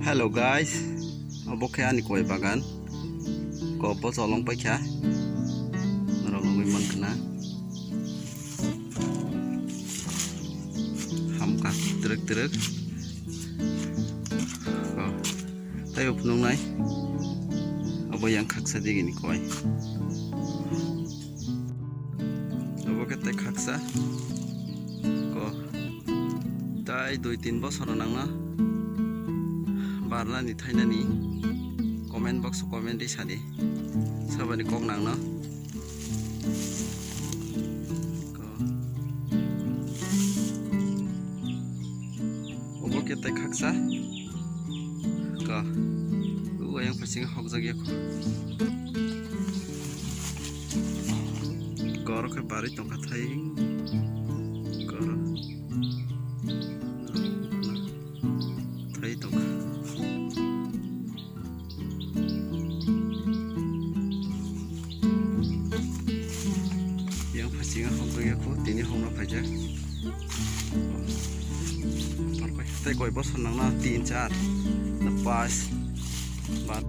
Hello guys, obo kaya ni koi bagan. Ko po solong pa kya. Narong may man kana. Hamka truk. Ko tayo punong nai. Obo yang kaksa digi ni koi. Obo kete kaksa. Ko tai 2-3 bosor nang na. Barna ni thaina ni comment box comment di sadi sabani kok nang no ko obo kete khaksa ko yang pasing hok jagi ko gor ke bari tongka thai gor thai tongka singa hong aku tini hong na paja parpai tai koi bos nang na 3-4 lepas bat